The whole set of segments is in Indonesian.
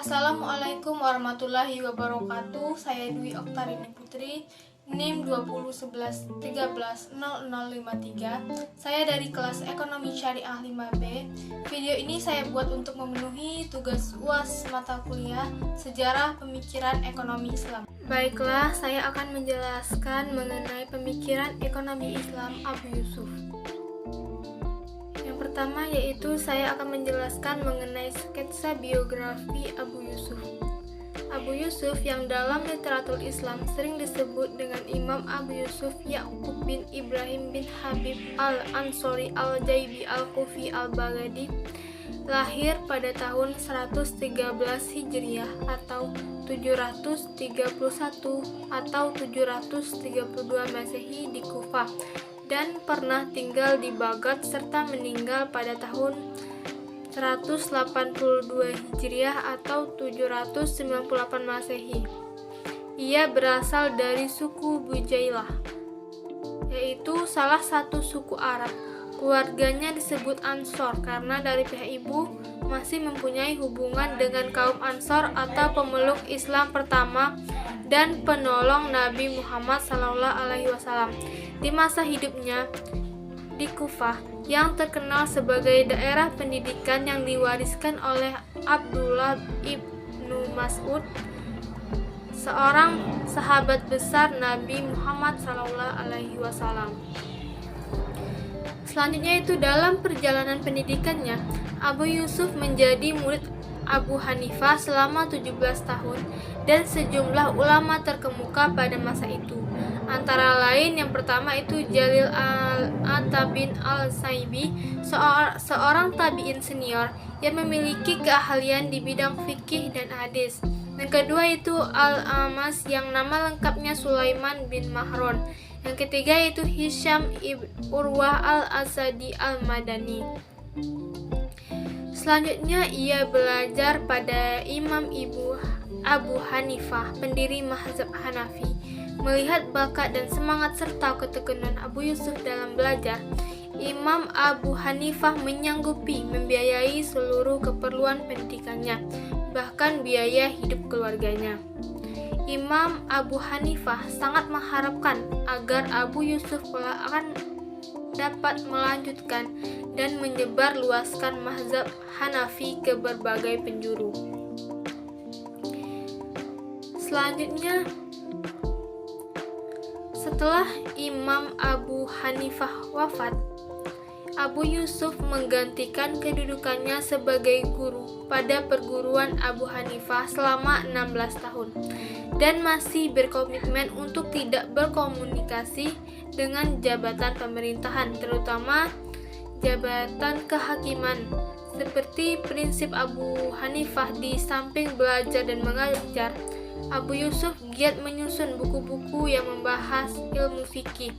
Assalamualaikum warahmatullahi wabarakatuh. Saya Dwi Oktarini Putri, NIM 2011130053. Saya dari kelas Ekonomi Syariah 5B. Video ini saya buat untuk memenuhi tugas UAS mata kuliah Sejarah Pemikiran Ekonomi Islam. Baiklah, saya akan menjelaskan mengenai pemikiran ekonomi Islam Abu Yusuf. Yang pertama yaitu saya akan menjelaskan mengenai sketsa biografi Abu Yusuf. Abu Yusuf yang dalam literatur Islam sering disebut dengan Imam Abu Yusuf Ya'qub bin Ibrahim bin Habib al-Ansori al-Jaibi al-Kufi al-Baghdadi, lahir pada tahun 113 Hijriah atau 731 atau 732 Masehi di Kufah, dan pernah tinggal di Baghdad serta meninggal pada tahun 182 Hijriah atau 798 Masehi. Ia berasal dari suku Bujailah, yaitu salah satu suku Arab. Keluarganya disebut Ansor karena dari pihak ibu masih mempunyai hubungan dengan kaum Ansor atau pemeluk Islam pertama dan penolong Nabi Muhammad SAW. Di masa hidupnya di Kufah, yang terkenal sebagai daerah pendidikan yang diwariskan oleh Abdullah ibnu Mas'ud, seorang sahabat besar Nabi Muhammad SAW. Selanjutnya itu dalam perjalanan pendidikannya, Abu Yusuf menjadi murid Abu Hanifah selama 17 tahun dan sejumlah ulama terkemuka pada masa itu. Antara lain yang pertama itu Jalil al-Atabin al-Saibi, seorang tabi'in senior yang memiliki keahlian di bidang fikih dan hadis. Yang kedua itu Al-Amas yang nama lengkapnya Sulaiman bin Mahron. Yang ketiga itu Hisham ibn Urwah al-Asadi al-Madani. Selanjutnya ia belajar pada Imam Abu Hanifah, pendiri mazhab Hanafi. Melihat bakat dan semangat serta ketekunan Abu Yusuf dalam belajar, Imam Abu Hanifah menyanggupi membiayai seluruh keperluan pendidikannya, bahkan biaya hidup keluarganya. Imam Abu Hanifah sangat mengharapkan agar Abu Yusuf akan dapat melanjutkan dan menyebarluaskan mazhab Hanafi ke berbagai penjuru. Selanjutnya, setelah Imam Abu Hanifah wafat, Abu Yusuf menggantikan kedudukannya sebagai guru pada perguruan Abu Hanifah selama 16 tahun dan masih berkomitmen untuk tidak berkomunikasi dengan jabatan pemerintahan, terutama jabatan kehakiman. Seperti prinsip Abu Hanifah, di samping belajar dan mengajar, Abu Yusuf giat menyusun buku-buku yang membahas ilmu fikih,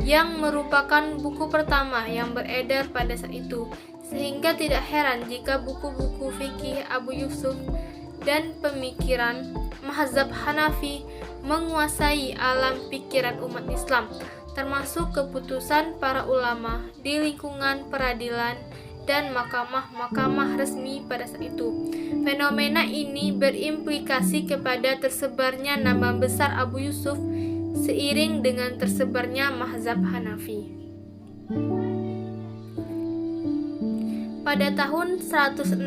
yang merupakan buku pertama yang beredar pada saat itu, sehingga tidak heran jika buku-buku fikih Abu Yusuf dan pemikiran mazhab Hanafi menguasai alam pikiran umat Islam, termasuk keputusan para ulama di lingkungan peradilan dan mahkamah-mahkamah resmi pada saat itu. Fenomena ini berimplikasi kepada tersebarnya nama besar Abu Yusuf seiring dengan tersebarnya mazhab Hanafi. Pada tahun 166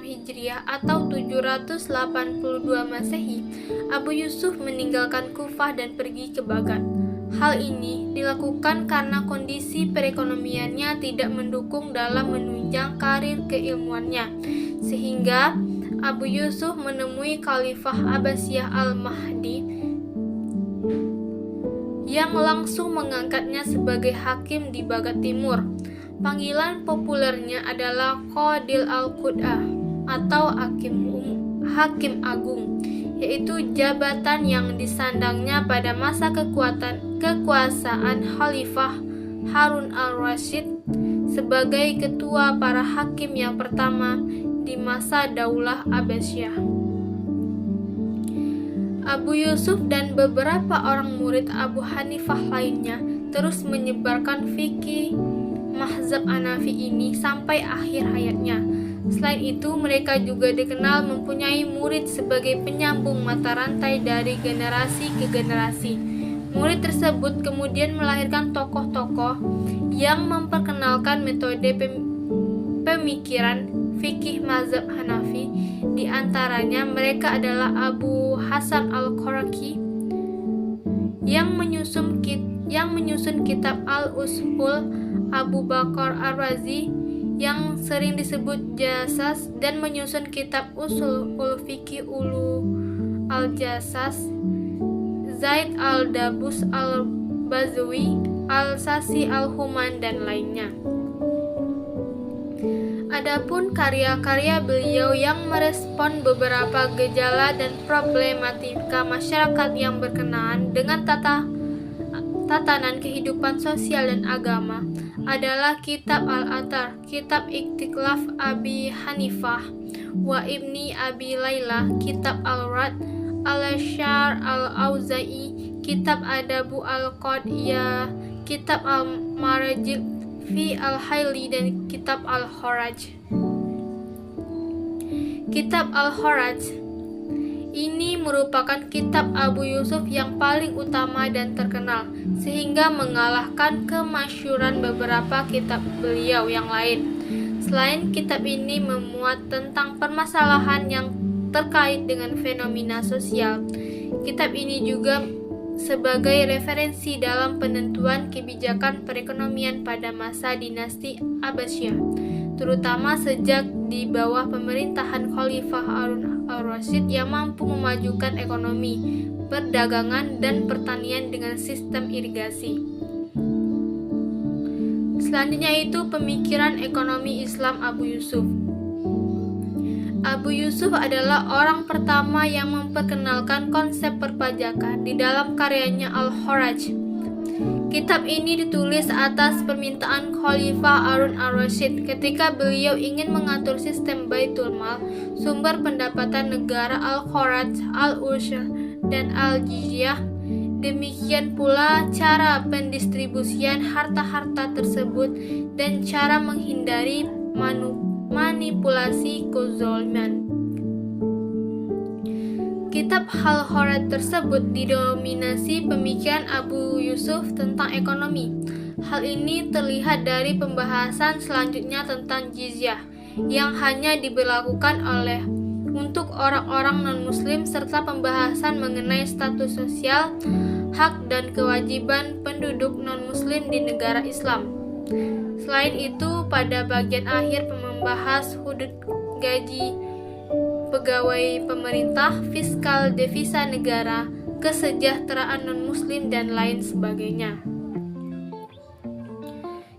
Hijriah atau 782 Masehi, Abu Yusuf meninggalkan Kufah dan pergi ke Baghdad. Hal ini dilakukan karena kondisi perekonomiannya tidak mendukung dalam menunjang karir keilmuannya, sehingga Abu Yusuf menemui Khalifah Abbasiyah al-Mahdi yang langsung mengangkatnya sebagai hakim di Baghdad Timur. Panggilan populernya adalah Qadil al-Qud'ah atau Hakim Agung, yaitu jabatan yang disandangnya pada masa kekuasaan Khalifah Harun al-Rasyid sebagai ketua para hakim yang pertama di masa Daulah Abbasiyah. Abu Yusuf dan beberapa orang murid Abu Hanifah lainnya terus menyebarkan fikih mazhab Hanafi ini sampai akhir hayatnya. Selain itu, mereka juga dikenal mempunyai murid sebagai penyambung mata rantai dari generasi ke generasi. Murid tersebut kemudian melahirkan tokoh-tokoh yang memperkenalkan metode pemikiran fikih mazhab Hanafi. Di antaranya mereka adalah Abu Hasan Al-Quraki yang menyusun kitab Al-Usul, Abu Bakar Ar-Razi yang sering disebut Jasas dan menyusun kitab Usul Fiqih Ulu Al-Jasas, Zaid Al-Dabus Al-Bazawi, Al-Sasi Al-Human, dan lainnya. Adapun karya-karya beliau yang merespon beberapa gejala dan problematika masyarakat yang berkenaan dengan tatanan kehidupan sosial dan agama adalah Kitab Al-Athar, Kitab Ikhtilaf Abi Hanifah wa Ibni Abi Layla, Kitab Al-Rad, Al-Syar Al-Auza'i, Kitab Adabu Al-Qadiyah, Kitab Al-Marajid fi Al-Haili, dan Kitab Al-Kharaj. Kitab Al-Kharaj ini merupakan kitab Abu Yusuf yang paling utama dan terkenal, sehingga mengalahkan kemasyhuran beberapa kitab beliau yang lain. Selain kitab ini memuat tentang permasalahan yang terkait dengan fenomena sosial, kitab ini juga sebagai referensi dalam penentuan kebijakan perekonomian pada masa dinasti Abbasiyah, terutama sejak di bawah pemerintahan Khalifah Harun al-Rasyid yang mampu memajukan ekonomi, perdagangan, dan pertanian dengan sistem irigasi. Selanjutnya itu pemikiran ekonomi Islam Abu Yusuf. Abu Yusuf adalah orang pertama yang memperkenalkan konsep perpajakan di dalam karyanya Al-Kharaj. Kitab ini ditulis atas permintaan Khalifah Harun al-Rasyid ketika beliau ingin mengatur sistem Baitul Mal, sumber pendapatan negara Al-Kharaj, Al-Ushur, dan Al-Jizyah. Demikian pula cara pendistribusian harta-harta tersebut dan cara menghindari manipulasi kezaliman. Kitab Al-Kharaj tersebut didominasi pemikiran Abu Yusuf tentang ekonomi. Hal ini terlihat dari pembahasan selanjutnya tentang jizyah yang hanya diberlakukan untuk orang-orang non-muslim, serta pembahasan mengenai status sosial, hak dan kewajiban penduduk non-muslim di negara Islam. Selain itu, pada bagian akhir membahas hudud gaji pegawai pemerintah, fiskal devisa negara, kesejahteraan non-muslim, dan lain sebagainya.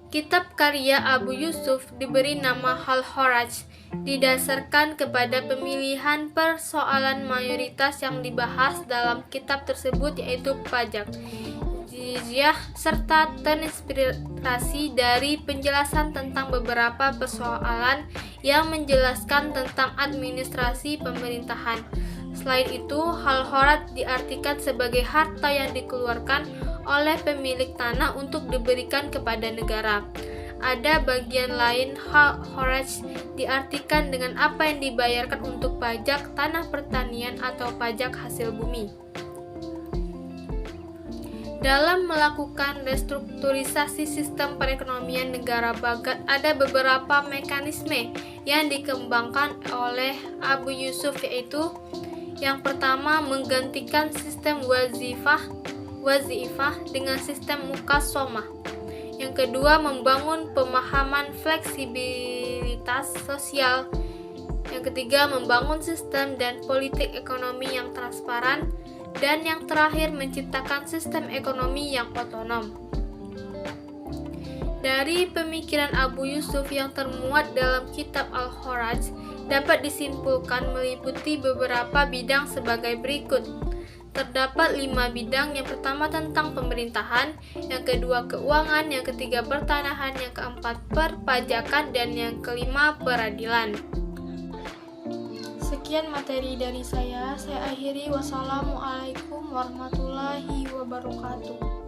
Kitab karya Abu Yusuf diberi nama Al-Kharaj didasarkan kepada pemilihan persoalan mayoritas yang dibahas dalam kitab tersebut, yaitu pajak, jizyah, serta terinspirasi dari penjelasan tentang beberapa persoalan yang menjelaskan tentang administrasi pemerintahan. Selain itu, Al-Kharaj diartikan sebagai harta yang dikeluarkan oleh pemilik tanah untuk diberikan kepada negara. Ada bagian lain, Al-Kharaj diartikan dengan apa yang dibayarkan untuk pajak tanah pertanian atau pajak hasil bumi. Dalam melakukan restrukturisasi sistem perekonomian negara Baghdad, ada beberapa mekanisme yang dikembangkan oleh Abu Yusuf, yaitu yang pertama, menggantikan sistem wazifah dengan sistem mukasomah. Yang kedua, membangun pemahaman fleksibilitas sosial. Yang ketiga, membangun sistem dan politik ekonomi yang transparan. Dan yang terakhir, menciptakan sistem ekonomi yang otonom. Dari pemikiran Abu Yusuf yang termuat dalam kitab Al-Kharaj dapat disimpulkan meliputi beberapa bidang sebagai berikut. Terdapat 5 bidang. Yang pertama tentang pemerintahan, yang kedua keuangan, yang ketiga pertanahan, yang keempat perpajakan, dan yang kelima peradilan. Sekian materi dari saya akhiri. Wassalamualaikum warahmatullahi wabarakatuh.